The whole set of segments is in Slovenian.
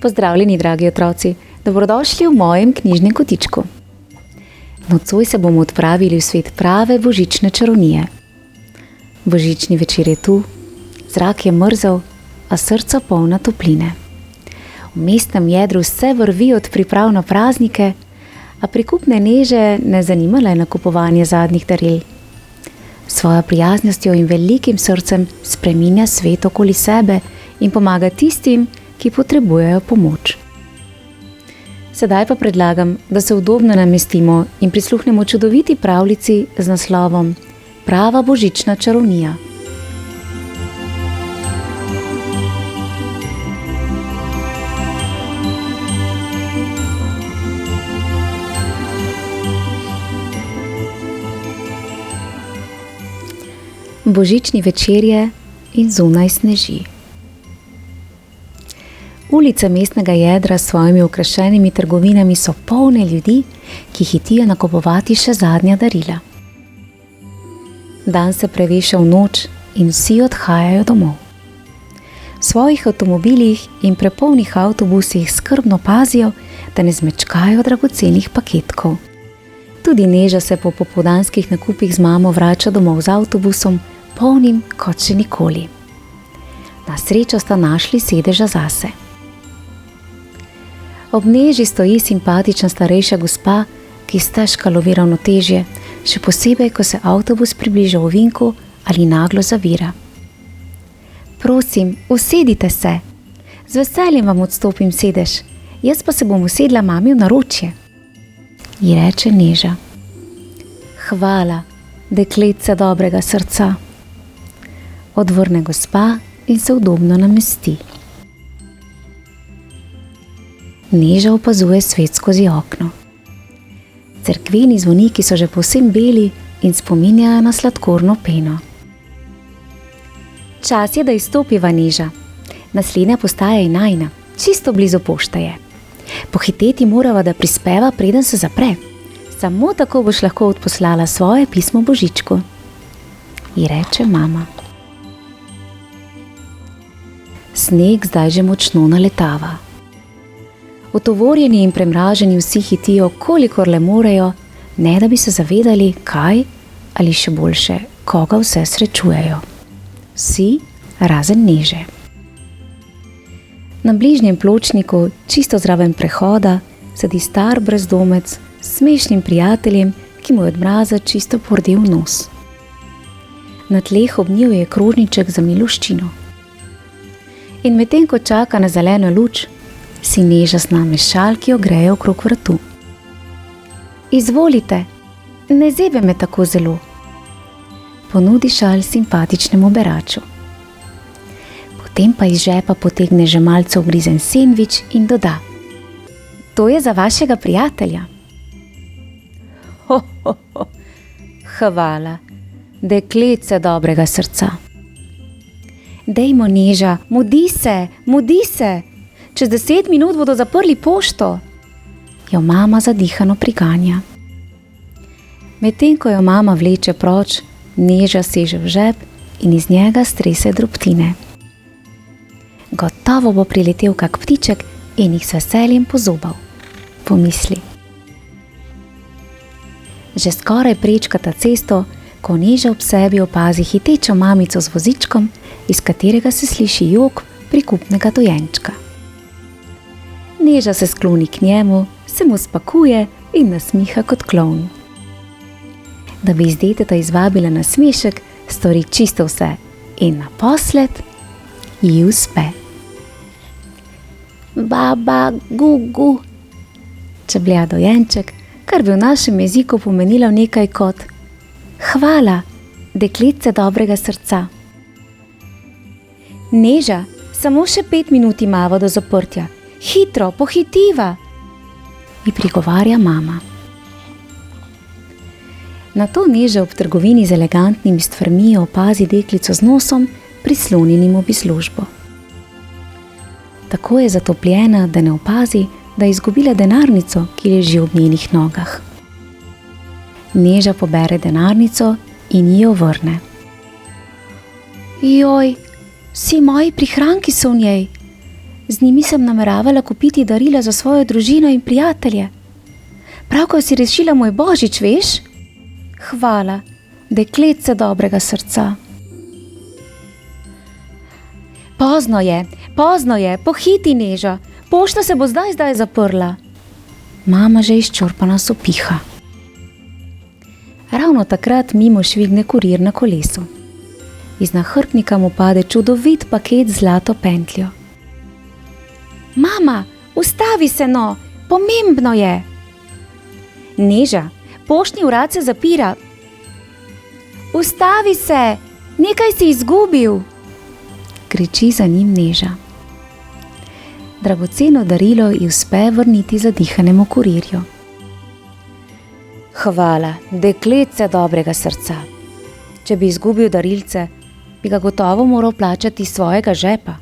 Pozdravljeni, dragi otroci, dobrodošli v mojem knjižnem kotičku. Nocoj se bomo odpravili v svet prave božične čarovnije. Božični večer je tu, zrak je mrzel, a srca polna topline. V mestnem jedru vse vrvi od priprav na praznike, a prikupne neže ne zanima le nakupovanje zadnjih daril. Svojo prijaznostjo in velikim srcem spreminja svet okoli sebe in pomaga tistim, ki potrebujejo pomoč. Sedaj pa predlagam, da se udobno namestimo in prisluhnemo čudoviti pravljici z naslovom Prava božična čarovnija. Božični večer je in zunaj sneži. Ulice mestnega jedra s svojimi okrašenimi trgovinami so polne ljudi, ki hitijo nakupovati še zadnja darila. Dan se preveša v noč in vsi odhajajo domov. V svojih avtomobilih in prepolnih avtobusih skrbno pazijo, da ne zmečkajo dragocenih paketkov. Tudi Neža se po popoldanskih nakupih z mamo vrača domov z avtobusom, polnim kot še nikoli. Na srečo sta našli sedeža zase. Ob Neži stoji simpatična starejša gospa, ki stežka lovi ravnotežje, še posebej, ko se avtobus približa ovinku ali naglo zavira. Prosim, usedite se. Z veseljem vam odstopim sedež, jaz pa se bom usedla mami v naročje, ji reče Neža. Hvala, dekletce dobrega srca, odvrne gospa in se udobno namesti. Neža opazuje svet skozi okno. Cerkveni zvoniki so že povsem beli in spominjajo na sladkorno peno. Čas je, da izstopiva, Neža. Naslednja postaja je najina, čisto blizu pošte je. Pohiteti morava, da prispeva, preden se zapre. Samo tako boš lahko odposlala svoje pismo Božičku, ji reče mama. Sneg zdaj že močno naletava. Utovorjeni in premraženi vsi hitijo, kolikor le morejo, ne da bi se zavedali, kaj ali še boljše, koga vse srečujejo. Vsi razen Neže. Na bližnjem pločniku, čisto zraven prehoda, sedi star brezdomec s smešnim prijateljem, ki mu je od mraza čisto pordel nos. Na tleh ob njiju je krožniček za miloščino. In medtem ko čaka na zeleno luč, si Neža sna mešal, ki jo greje okrog vratu. Izvolite, ne zebe me tako zelo, ponudi šal simpatičnemu beraču. Potem pa iz žepa potegne že malce ugrizen sendvič in doda: To je za vašega prijatelja. Ho, ho, ho. Hvala, dekletce dobrega srca. Dejmo, Neža, mudi se, čez 10 minut bodo zaprli pošto, jo mama zadihano priganja. Medtem ko jo mama vleče proč, Neža seže v žep in iz njega strese drobtine. Gotovo bo priletel kak ptiček in jih s veseljem pozobal, pomisli. Že skoraj prečkata cesto, ko Neža ob sebi opazi hitečo mamico z vozičkom, iz katerega se sliši jok prikupnega dojenčka. Neža se skloni k njemu, se mu spakuje in nasmiha kot klovn. Da bi iz deteta izvabila nasmešek, stori čisto vse in naposled ji uspe. Baba, gugu, čeblja dojenček, kar bi v našem jeziku pomenilo nekaj kot hvala, dekletce dobrega srca. Neža, samo še 5 minut imava do zaprtja. Hitro, pohitiva, ji prigovarja mama. Nato Neža ob trgovini z elegantnimi stvarmi opazi deklico z nosom, prislonjenim ob izložbo. Tako je zatopljena, da ne opazi, da je izgubila denarnico, ki leži ob njenih nogah. Neža pobere denarnico in ji jo vrne. Joj, vsi moji prihranki so v njej. Z njimi sem nameravala kupiti darila za svojo družino in prijatelje. Pravkar si rešila moj božič, veš? Hvala, dekletce dobrega srca. Pozno je, pohiti, Neža. Pošta se bo zdaj zaprla. Mama že izčrpana sopiha. Ravno takrat mimo švigne kurir na kolesu. Iz nahrbtnika mu pade čudovit paket z zlato pentljo. Mama, ustavi se no, pomembno je. Neža, poštni urad se zapira. Ustavi se, nekaj si izgubil, kriči za njim Neža. Dragoceno darilo ji uspe vrniti zadihanemu kurirju. Hvala, dekletce dobrega srca. Če bi izgubil darilce, bi ga gotovo moral plačati iz svojega žepa.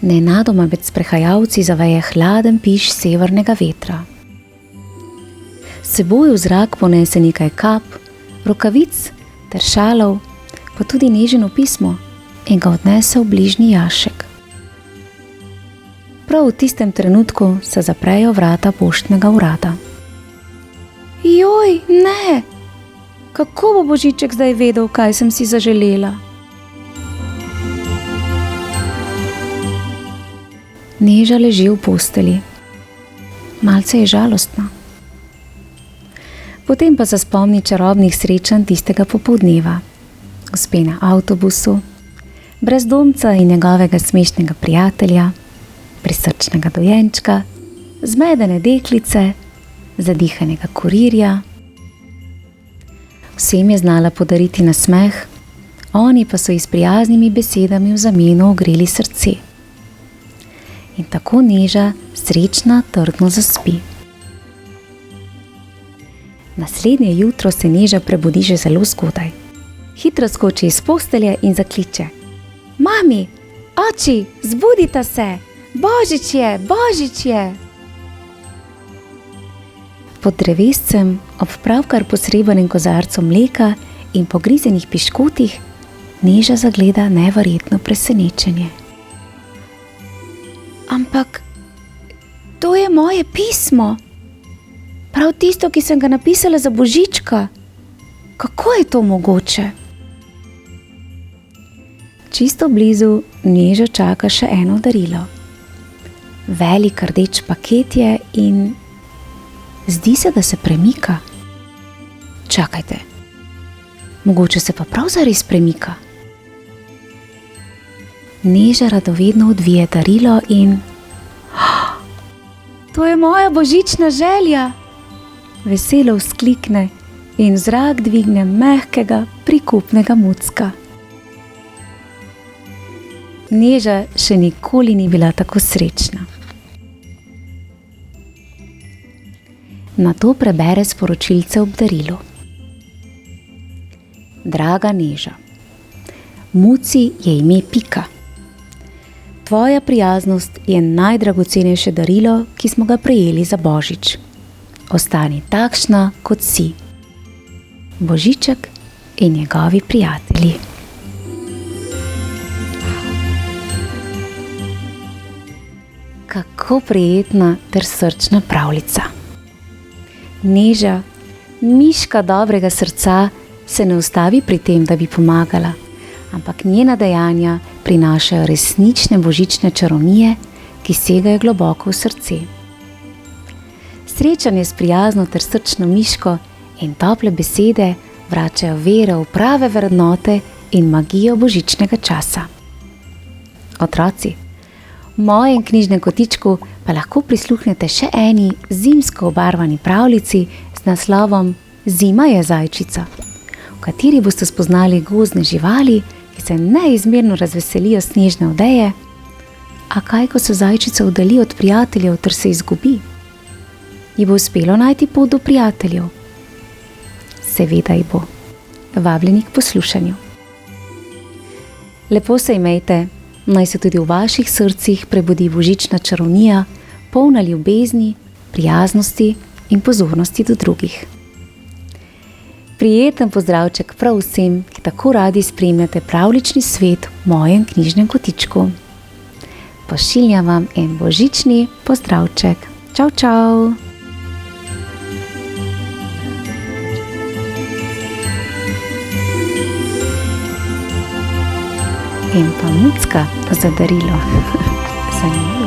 Nenadoma med sprehajalci zaveje hladen piš severnega vetra. S seboj v zrak ponese nekaj kap, rokavic ter šalov, pa tudi Nežino pismo in ga odnese v bližnji jašek. Prav v tistem trenutku se zaprejo vrata poštnega urada. Joj, ne! Kako bo Božiček zdaj vedel, kaj sem si zaželela? Neža leži v posteli. Malce je žalostna. Potem pa se spomni čarobnih srečanj tistega popoldneva. Gospe na avtobusu, brezdomca in njegovega smešnega prijatelja, prisrčnega dojenčka, zmedene deklice, zadihanega kurirja. Vsem je znala podariti nasmeh, oni pa so ji s prijaznimi besedami v zameno ogreli srce. In tako Neža srečna trdno zaspi. Naslednje jutro se Neža prebudi že zelo zgodaj. Hitro skoči iz postelje in zakliče: Mami, oči, zbudita se! Božič je, Božič je! Pod drevescem, ob pravkar posrebanem kozarcu mleka in pogrizenih piškotih, Neža zagleda neverjetno presenečenje. Ampak to je moje pismo! Prav tisto, ki sem ga napisala za Božička. Kako je to mogoče? Čisto blizu Nežo čaka še eno darilo. Velik rdeč paket je in zdi se, da se premika. Čakajte, mogoče se pa prav zares premika. Neža radovedno odvije darilo in... To je moja božična želja! Veselo vzklikne in v zrak dvigne mehkega, prikupnega mucka. Neža še nikoli ni bila tako srečna. Nato prebere sporočilce ob darilu. Draga Neža, Muci je ime Pika. Tvoja prijaznost je najdragocenejše darilo, ki smo ga prejeli za Božič. Ostani takšna, kot si. Božiček in njegovi prijatelji. Kako prijetna ter srčna pravljica. Neža, miška dobrega srca, se ne ustavi pri tem, da bi pomagala, ampak njena dejanja prinašajo resnične božične čarovnije, ki segajo globoko v srce. Srečanje s prijazno ter srčno miško in tople besede vračajo vero v prave vrednote in magijo božičnega časa. Otroci, v mojem knjižnem kotičku pa lahko prisluhnete še eni zimsko obarvani pravljici z naslovom Zima je zajčica, v kateri boste spoznali gozdne živali, ki se neizmerno razveselijo snežne odeje. A kaj, ko se zajčica oddalji od prijateljev ter se izgubi? Ji bo uspelo najti pot do prijateljev? Seveda ji bo. vabljeni k poslušanju. Lepo se imejte, naj se tudi v vaših srcih prebudi božična čarovnija, polna ljubezni, prijaznosti in pozornosti do drugih. Prijeten pozdravček prav vsem, ki tako radi spremljate pravljični svet v mojem knjižnem kotičku. Pošiljam vam en božični pozdravček. Čau, čau! In pa mucka za darilo. Zanimivo.